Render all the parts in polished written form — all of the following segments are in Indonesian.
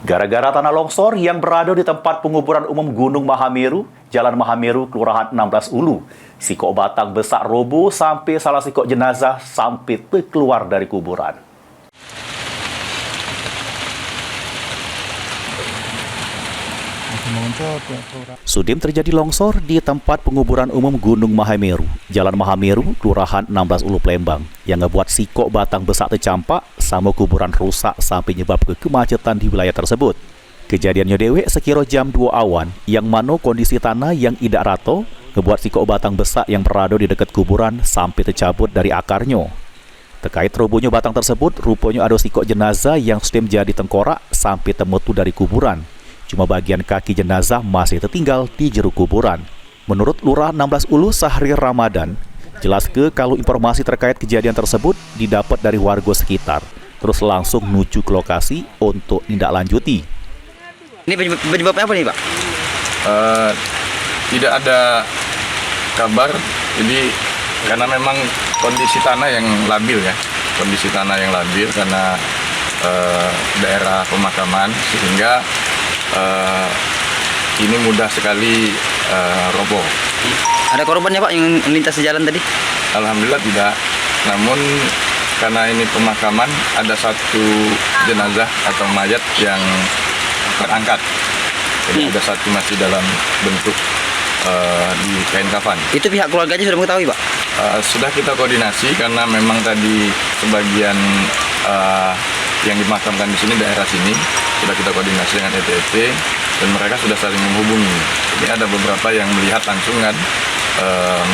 Gara-gara tanah longsor yang berada di tempat penguburan umum Gunung Mahameru, Jalan Mahameru, Kelurahan 16 Ulu, sikok batang besar roboh sampai salah sikok jenazah sampai terkeluar dari kuburan. Sudim terjadi longsor di tempat penguburan umum Gunung Mahameru, Jalan Mahameru, Kelurahan 16 Ulu, Palembang, yang ngebuat sikok batang besar tercampak sama kuburan rusak sampai nyebab ke kemacetan di wilayah tersebut. Kejadiannya dewek sekira jam 2 awan, yang mana kondisi tanah yang tidak rata ngebuat sikok batang besar yang berada di dekat kuburan sampai tercabut dari akarnya. Terkait robohnya batang tersebut, rupanya ada sikok jenazah yang sudah menjadi tengkorak sampai temetu dari kuburan. Cuma bagian kaki jenazah masih tertinggal di jero kuburan. Menurut Lurah 16 Ulu Sahri Ramadan, jelas kalau informasi terkait kejadian tersebut didapat dari warga sekitar, terus langsung menuju ke lokasi untuk tindak lanjuti. Ini penyebabnya apa nih, Pak? Tidak ada kabar, jadi karena memang kondisi tanah yang labil ya, kondisi tanah yang labil karena daerah pemakaman, sehingga ini mudah sekali roboh. Ada korbannya, Pak, yang melintas di jalan tadi? Alhamdulillah tidak, namun karena ini pemakaman ada satu jenazah atau mayat yang terangkat, jadi ada satu masih dalam bentuk di kain kafan. Itu pihak keluarganya sudah mengetahui, Pak? Sudah kita koordinasi karena memang tadi sebagian yang dimakamkan di sini, daerah sini, sudah kita koordinasi dengan ETT dan mereka sudah saling menghubungi. Jadi ada beberapa yang melihat langsung kan,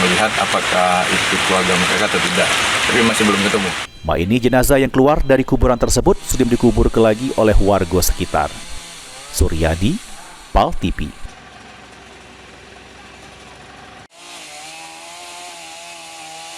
melihat apakah itu keluarga mereka atau tidak, tapi masih belum ketemu. Ini jenazah yang keluar dari kuburan tersebut sudah dikubur lagi oleh warga sekitar. Suryadi, PAL TV.